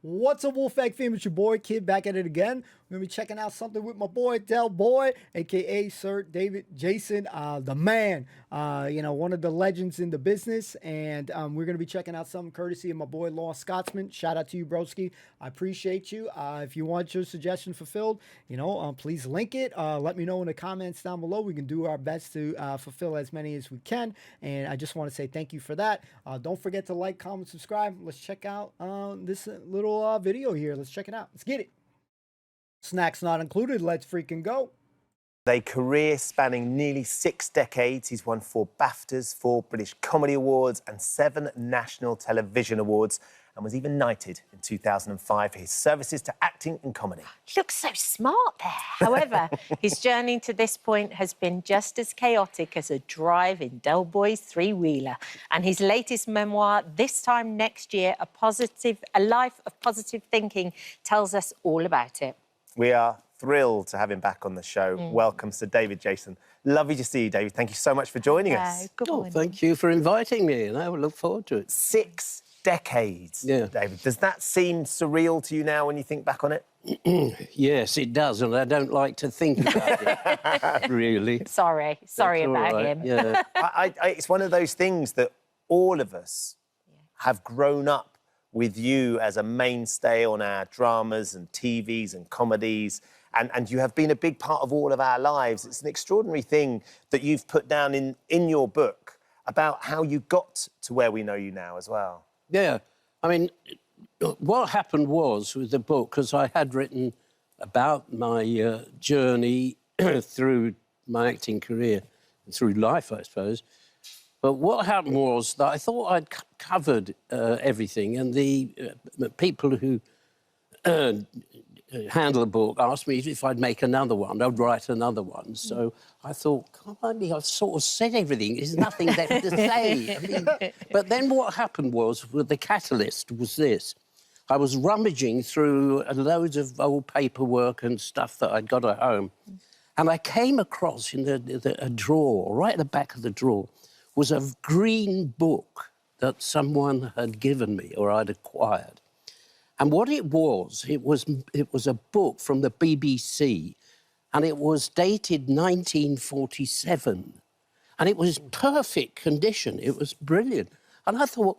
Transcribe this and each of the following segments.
What's up, Wolfpack fam? It's your boy Kid back at it again. We're gonna be checking out something with my boy Del Boy, aka Sir David Jason, the man. You know, one of the legends in the business, and we're gonna be checking out something courtesy of my boy Lostscotsman. Shout out to you, broski. I appreciate you. If you want your suggestion fulfilled, you know, please link it. Let me know in the comments down below. We can do our best to fulfill as many as we can. And I just want to say thank you for that. Don't forget to like, comment, subscribe. Let's check out this little video here. Let's check it out. Let's get it. Snacks not included. Let's freaking go. A career spanning nearly 6 decades, he's won 4 BAFTAs, 4 British Comedy Awards and 7 National Television Awards, and was even knighted in 2005 for his services to acting and comedy. Looks so smart there. However, his journey to this point has been just as chaotic as a drive in Del Boy's three-wheeler. And his latest memoir, this time next year, A Life of Positive Thinking, tells us all about it. We are thrilled to have him back on the show. Welcome, Sir David Jason. Lovely to see you, David. Thank you so much for joining us. Good morning. Thank you for inviting me, and I will look forward to it. 6 decades, David. Does that seem surreal to you now when you think back on it? Yes, it does, and I don't like to think about it, really. Sorry about him. Yeah. It's one of those things that all of us have grown up with you as a mainstay on our dramas and TVs and comedies, and you have been a big part of all of our lives. It's an extraordinary thing that you've put down in your book about how you got to where we know you now as well. Yeah, I mean, what happened was with the book, because I had written about my journey through my acting career, through life, I suppose. But what happened was that I thought I'd covered everything, and the people who handle the book asked me if I'd make another one. I'd write another one. So I thought, I've sort of said everything. There's nothing left to say. I mean, but then what happened was, the catalyst was this. I was rummaging through loads of old paperwork and stuff that I'd got at home, and I came across in a drawer, right at the back of the drawer, was a green book that someone had given me or I'd acquired. And what it was a book from the BBC, and it was dated 1947. And it was perfect condition. It was brilliant. And I thought,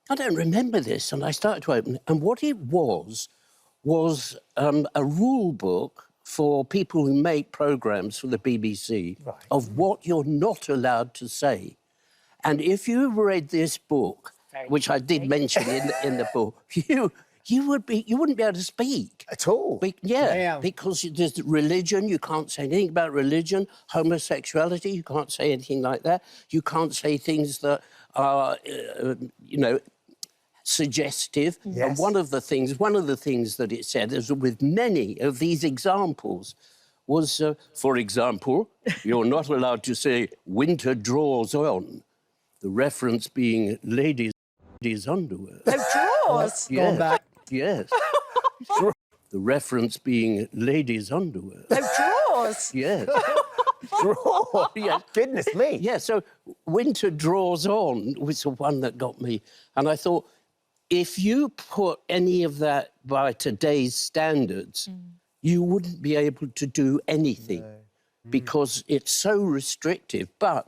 I don't remember this. And I started to open it. And what it was a rule book for people who make programmes for the BBC of what you're not allowed to say. And if you read this book, which I did mention in the book, you wouldn't be able to speak at all. Because there's religion. You can't say anything about religion. Homosexuality. You can't say anything like that. You can't say things that are, you know, suggestive. Yes. And one of the things that it said is with many of these examples was, for example, you're not allowed to say winter draws on. The reference being ladies' underwear. Oh, drawers? Going back. Yes. The reference being ladies' underwear. Oh, drawers? Yes. Draw? Yeah. Goodness me. Yeah, so winter draws on was the one that got me. And I thought, if you put any of that by today's standards, you wouldn't be able to do anything because it's so restrictive. But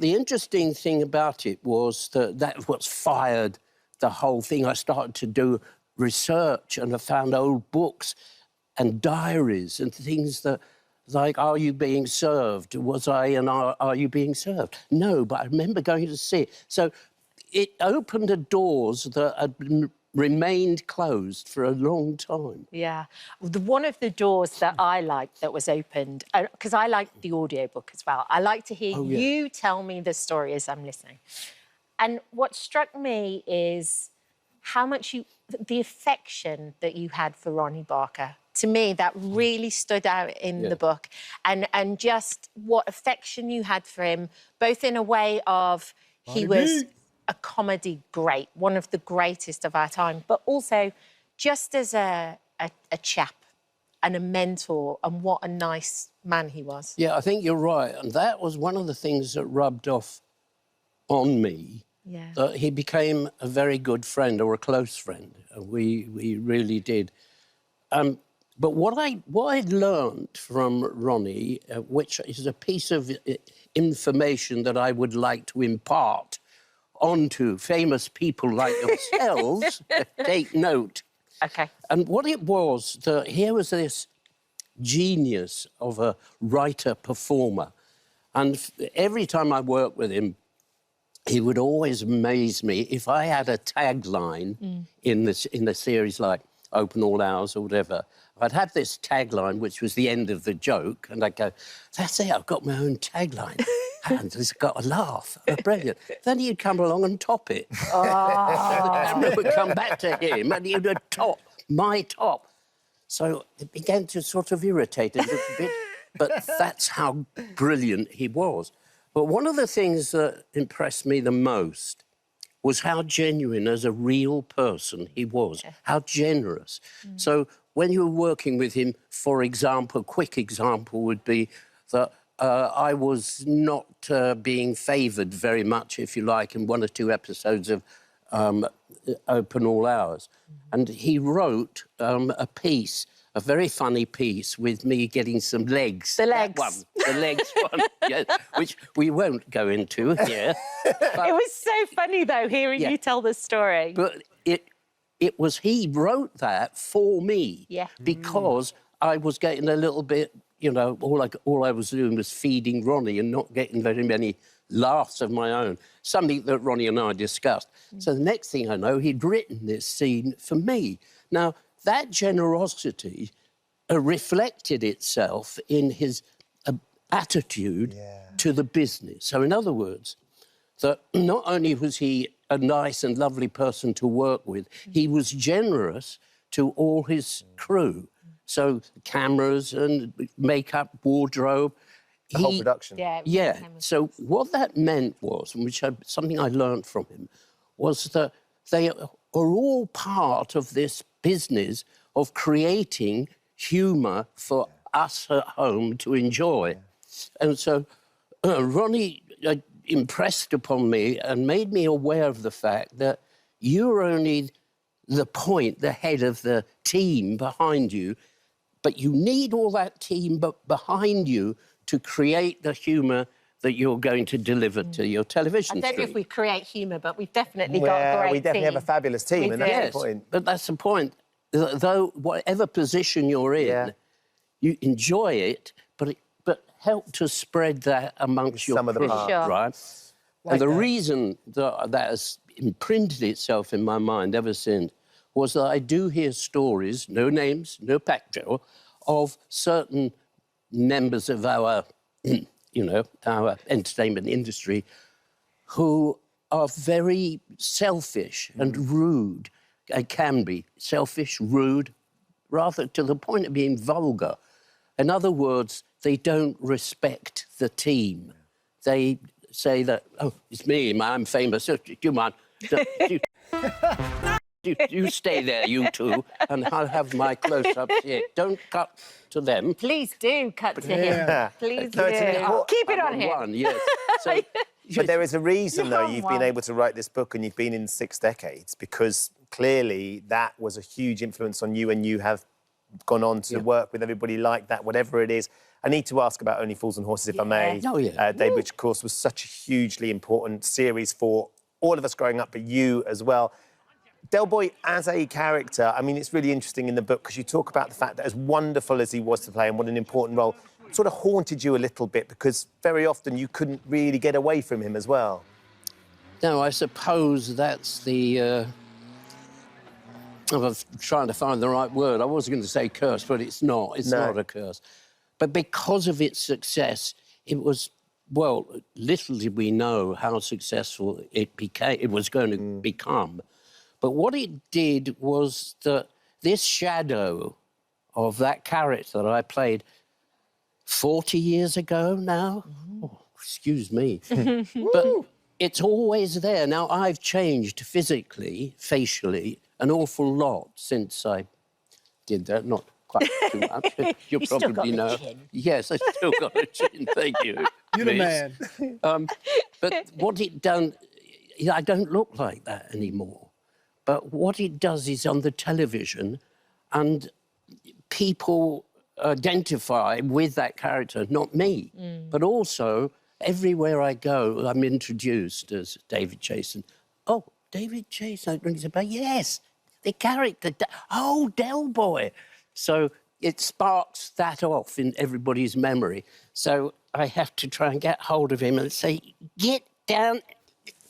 the interesting thing about it was that what fired the whole thing. I started to do research, and I found old books and diaries and things that, like, are you being served? Was I and are you being served? No, but I remember going to see it. So it opened the doors that had remained closed for a long time. Yeah. One of the doors that I liked that was opened, because I liked the audiobook as well, I like to hear you tell me the story as I'm listening. And what struck me is how much the affection that you had for Ronnie Barker. To me, that really stood out in the book. And just what affection you had for him, both in a way of he was a comedy great, one of the greatest of our time, but also just as a chap and a mentor, and what a nice man he was. Yeah, I think you're right. And that was one of the things that rubbed off on me Yeah. he became a very good friend, or a close friend. We really did. But what I learned from Ronnie, which is a piece of information that I would like to impart onto famous people like yourselves, take note. Okay. And what it was, here was this genius of a writer-performer. And every time I worked with him, he would always amaze me if I had a tagline in the series like Open All Hours or whatever. I'd have this tagline, which was the end of the joke, and I'd go, that's it, I've got my own tagline. And it's got a laugh. Oh, brilliant. Then he'd come along and top it. And it would come back to him, and he would top my top. So it began to sort of irritate a little bit, but that's how brilliant he was. But one of the things that impressed me the most was how genuine as a real person he was, how generous. So when you were working with him, for example, a quick example would be that I was not being favoured very much, if you like, in 1 or 2 episodes of Open All Hours. And he wrote a piece, a very funny piece, with me getting some legs. The legs. That one, the legs one, yes, which we won't go into here. It was so funny, though, hearing you tell the story. But it was, he wrote that for me. Yeah. Because I was getting a little bit, you know, all I was doing was feeding Ronnie and not getting very many laughs of my own, something that Ronnie and I discussed. So the next thing I know, he'd written this scene for me. Now, that generosity reflected itself in his attitude to the business. So in other words, that not only was he a nice and lovely person to work with, he was generous to all his crew. So cameras and makeup, wardrobe. The whole production. Yeah. So what that meant was, and something I learned from him, was that they are all part of this business of creating humour for us at home to enjoy. And so Ronnie impressed upon me and made me aware of the fact that you're only the head of the team behind you, but you need all that team behind you to create the humour that you're going to deliver to your television I don't know screen. if we create humour, but we've definitely got a great we definitely team. have a fabulous team, and that's the point. But that's the point. Though whatever position you're in, you enjoy it, but help to spread that amongst your Some of the crew, parts. Sure. right? And the reason that has imprinted itself in my mind ever since was that I do hear stories, no names, no background, of certain members of our, our entertainment industry who are very selfish and rude. Can be selfish, rude, rather to the point of being vulgar. In other words, they don't respect the team. They say that, oh, it's me, I'm famous. You mind? You stay there, you two, and I'll have my close-ups here. Don't cut to them. Please do cut to him. Please do. It's Keep it on him. One, yes. So, But there is a reason, though, You're you've one. been able to write this book and you've been in 6 decades, because clearly that was a huge influence on you, and you have gone on to work with everybody like that, whatever it is. I need to ask about Only Fools and Horses, if I may, Dave, which, of course, was such a hugely important series for all of us growing up, but you as well. Del Boy, as a character, I mean, it's really interesting in the book because you talk about the fact that as wonderful as he was to play and what an important role, it sort of haunted you a little bit because very often you couldn't really get away from him as well. No, I suppose that's the... I was trying to find the right word. I was going to say curse, but it's not. It's not a curse. But because of its success, it was, well, little did we know how successful it became. It was going to become. But what it did was that this shadow of that character that I played 40 years ago now, oh, excuse me, but it's always there. Now, I've changed physically, facially, an awful lot since I did that. Not quite too much. You still probably got know. the chin. Yes, I still got a chin. Thank you. You're the miss. man. But what it done, I don't look like that anymore. But what it does is on the television, and people identify with that character, not me. But also, everywhere I go, I'm introduced as David Jason. Oh, David Jason rings a bell. Yes, the character. Oh, Del Boy. So it sparks that off in everybody's memory. So I have to try and get hold of him and say, get down,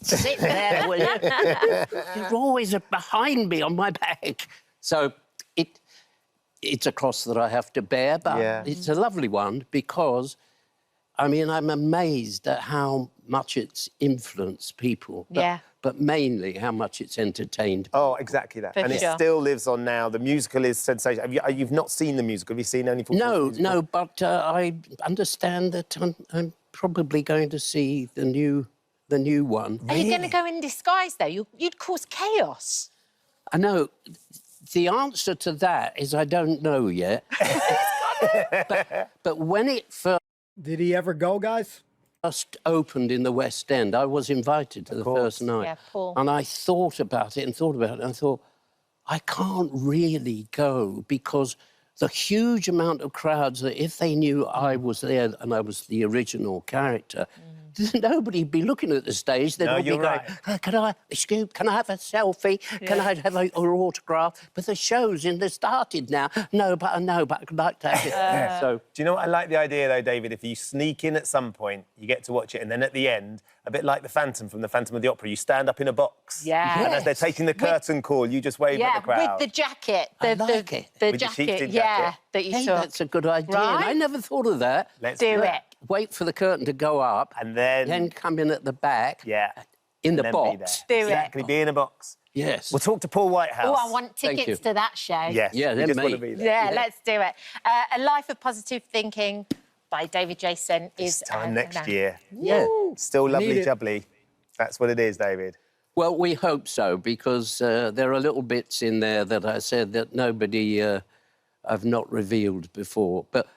sit there, will you? You're always behind me on my back. So it's a cross that I have to bear, but it's a lovely one because, I mean, I'm amazed at how much it's influenced people. But mainly how much it's entertained. Oh, exactly that. And it still lives on now. The musical is sensational. You've not seen the musical? Have you seen any? No, but I understand that I'm probably going to see the new one. Are you going to go in disguise, though? You'd cause chaos. I know. The answer to that is I don't know yet. but when it first... Did he ever go, guys? Opened in the West End, I was invited to the first night. Yeah, Paul. And I thought about it and thought about it, and I thought, I can't really go because the huge amount of crowds that if they knew I was there and I was the original character, nobody'd be looking at the stage. They'd all be going, can I have a selfie? Can I have an autograph? But the show's started now. No, but I'd like to have it. So, do you know what I like the idea, though, David? If you sneak in at some point, you get to watch it, and then at the end, a bit like the Phantom from the Phantom of the Opera, you stand up in a box. Yeah. And as they're taking the curtain call, you just wave at the crowd. With the jacket. I like it. The With the jacket, sheepskin jacket. that you hey, took. that's a good idea. Right? I never thought of that. Let's do it. Wait for the curtain to go up. And then come in at the back. Yeah. In the And then box. Do it. Exactly, be in a box. Yes. We'll talk to Paul Whitehouse. Oh, I want tickets to that show. Yes, Yeah, we then just want to me. be there. Yeah, let's do it. A Life of Positive Thinking by David Jason is... This time next year. Yeah. Still lovely Need it. jubbly. That's what it is, David. Well, we hope so, because there are little bits in there that I said that nobody have not revealed before. But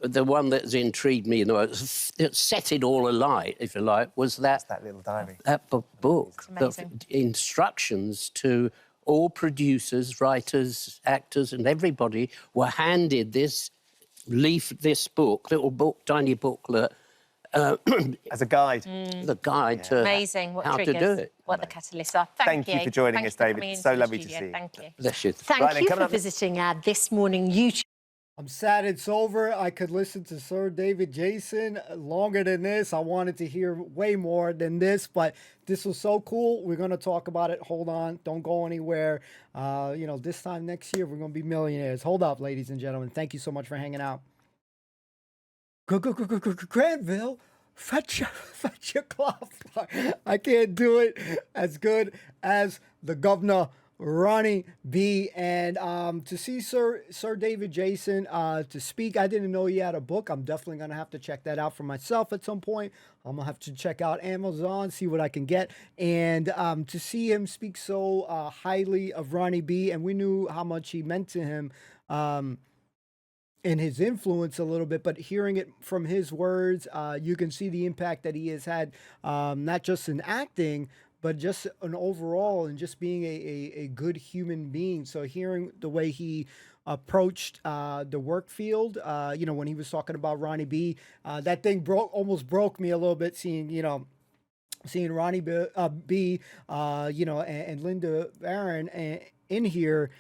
the one that's intrigued me, that set it all alight, if you like, was that little diary. That book, the amazing. instructions to all producers, writers, actors, and everybody were handed this little book, tiny booklet. As a guide. The guide to Amazing. What how triggers, to do it. what the catalysts are. Thank you for joining us, David. Coming into So the lovely to studio. see you. Thank you. Bless you. Thank Right, then, you coming for up- visiting our This Morning YouTube. I'm sad it's over. I could listen to Sir David Jason longer than this. I wanted to hear way more than this, but this was so cool. We're going to talk about it. Hold on. Don't go anywhere. This time next year, we're going to be millionaires. Hold up, ladies and gentlemen. Thank you so much for hanging out. Granville, fetch your cloth. I can't do it as good as the governor, Ronnie B. And to see Sir David Jason to speak, I didn't know he had a book. I'm definitely going to have to check that out for myself at some point. I'm going to have to check out Amazon, see what I can get. And to see him speak so highly of Ronnie B. And we knew how much he meant to him and his influence a little bit, but hearing it from his words, you can see the impact that he has had, not just in acting, but just an overall and just being a good human being. So hearing the way he approached the work field, when he was talking about Ronnie B, that thing almost broke me a little bit seeing Ronnie B, and Linda Barron in here,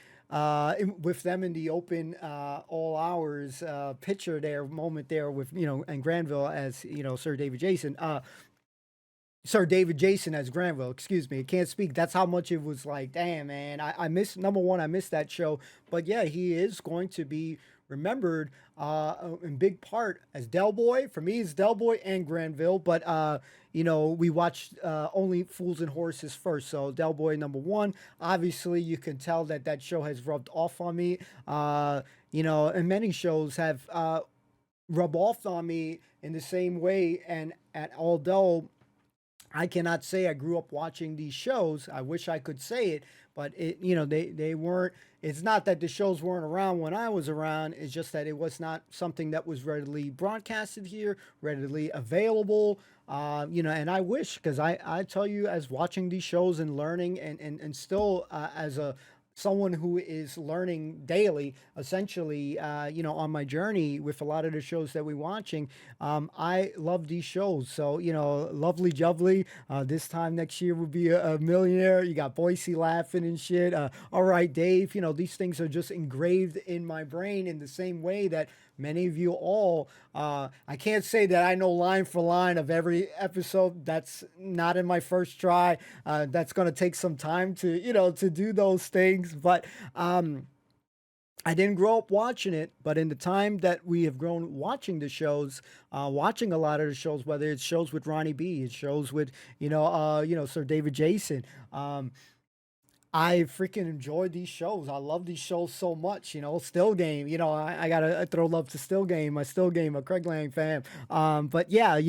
with them in the open all hours picture there, moment there with, and Granville as, Sir David Jason. Sir David Jason as Granville, excuse me. I can't speak. That's how much it was like, damn, man. I missed, number one, I missed that show. But yeah, he is going to be remembered in big part as Del Boy. For me, it's Del Boy and Granville. But, we watched Only Fools and Horses first. So Del Boy, number one. Obviously, you can tell that show has rubbed off on me. And many shows have rubbed off on me in the same way. And although I cannot say I grew up watching these shows. I wish I could say it, but they weren't. It's not that the shows weren't around when I was around. It's just that it was not something that was readily broadcasted here, readily available. And I wish, because I tell you, as watching these shows and learning, and still as a someone who is learning daily, essentially, on my journey with a lot of the shows that we're watching. I love these shows. So, Lovely Jubbly, this time next year will be a millionaire. You got Boise laughing and shit. All right, Dave, these things are just engraved in my brain in the same way that many of you all, I can't say that I know line for line of every episode. That's not in my first try. That's going to take some time to do those things. But I didn't grow up watching it, but in the time that we have grown watching the shows, watching a lot of the shows, whether it's shows with Ronnie B, it's shows with, Sir David Jason, I freaking enjoy these shows. I love these shows so much. Still Game. I gotta throw love to Still Game. A Craig Lang fan. But yeah,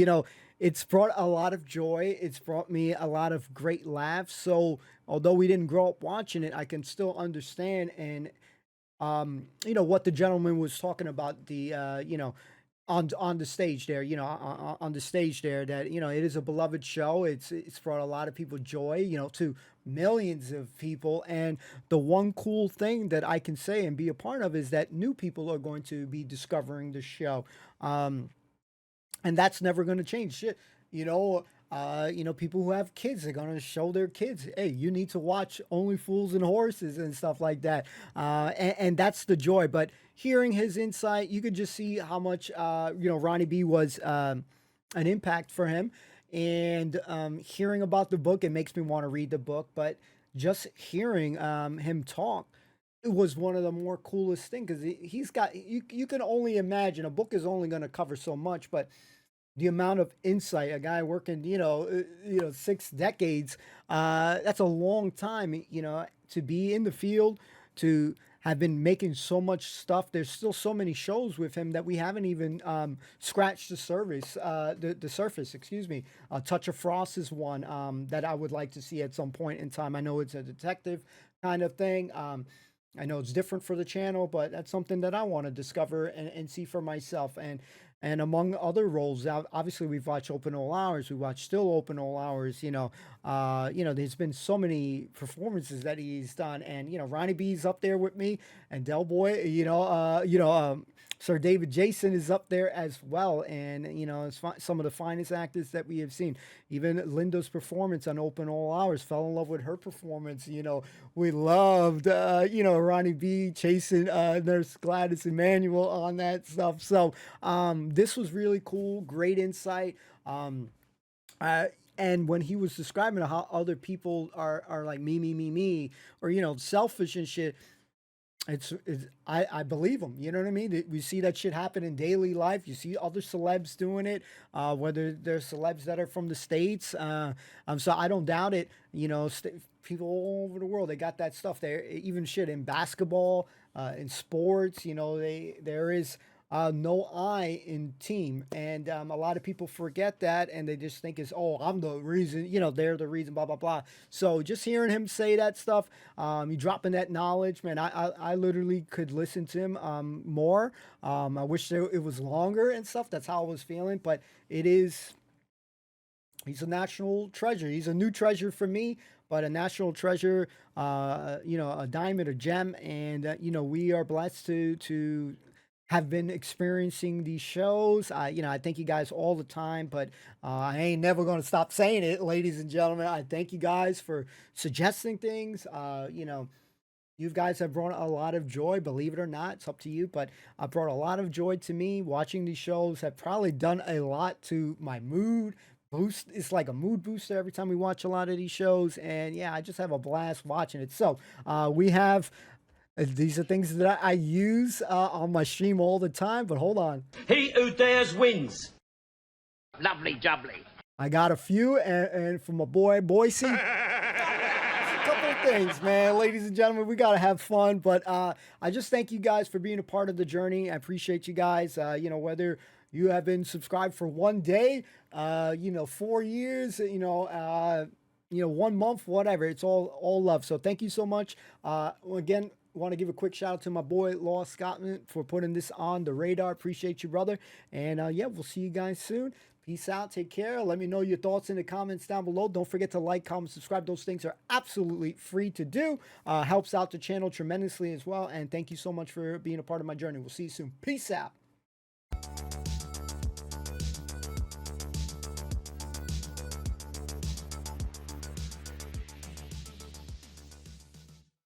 it's brought a lot of joy. It's brought me a lot of great laughs. So although we didn't grow up watching it, I can still understand and what the gentleman was talking about on the stage there, on the stage there, that it is a beloved show. It's brought a lot of people joy, to millions of people. And the one cool thing that I can say and be a part of is that new people are going to be discovering the show, and that's never going to change. Shit, people who have kids are gonna show their kids, hey, you need to watch Only Fools and Horses and stuff like that, and that's the joy. But hearing his insight, you could just see how much Ronnie B was an impact for him, and hearing about the book, it makes me want to read the book. But just hearing him talk, it was one of the more coolest things because he's got you can only imagine a book is only going to cover so much, but the amount of insight, a guy working 6 decades, that's a long time, to be in the field, to have been making so much stuff. There's still so many shows with him that we haven't even scratched the surface, excuse me. Touch of Frost is one that I would like to see at some point in time. I know it's a detective kind of thing. I know it's different for the channel, but that's something that I want to discover and see for myself. And among other roles, obviously we've watched Open All Hours, we watched Still Open All Hours. There's been so many performances that he's done, and Ronnie B's up there with me, and Del Boy, Sir David Jason is up there as well, and it's some of the finest actors that we have seen. Even Linda's performance on Open All Hours, fell in love with her performance. We loved Ronnie B chasing Nurse Gladys Emmanuel on that stuff. So this was really cool, great insight. And when he was describing how other people are like me, or selfish and shit, I believe him. You know what I mean? We see that shit happen in daily life. You see other celebs doing it, whether they're celebs that are from the States. So I don't doubt it. People all over the world, they got that stuff there. Even shit in basketball, in sports, there is no I in team. And a lot of people forget that, and they just think I'm the reason, they're the reason, blah, blah, blah. So just hearing him say that stuff, you dropping that knowledge, man, I literally could listen to him more. I wish it was longer and stuff. That's how I was feeling, but he's a national treasure. He's a new treasure for me, but a national treasure, a diamond, a gem. And, we are blessed to have been experiencing these shows. I thank you guys all the time, but I ain't never going to stop saying it, ladies and gentlemen. I thank you guys for suggesting things. You guys have brought a lot of joy, believe it or not. It's up to you, but I brought a lot of joy to me. Watching these shows have probably done a lot to my mood boost. It's like a mood booster every time we watch a lot of these shows. And yeah, I just have a blast watching it. So we have... These are things that I use on my stream all the time, but hold on. He who dares wins. Lovely jubbly. I got a few, and from my boy, Boise. A couple of things, man. Ladies and gentlemen, we got to have fun, but I just thank you guys for being a part of the journey. I appreciate you guys, whether You have been subscribed for 1 day, 4 years, 1 month, whatever. It's all love. So thank you so much. Again, want to give a quick shout out to my boy Lostscotsman for putting this on the radar. Appreciate you, brother. And we'll see you guys soon. Peace out. Take care. Let me know your thoughts in the comments down below. Don't forget to like, comment, subscribe. Those things are absolutely free to do. Helps out the channel tremendously as well. And thank you so much for being a part of my journey. We'll see you soon. Peace out.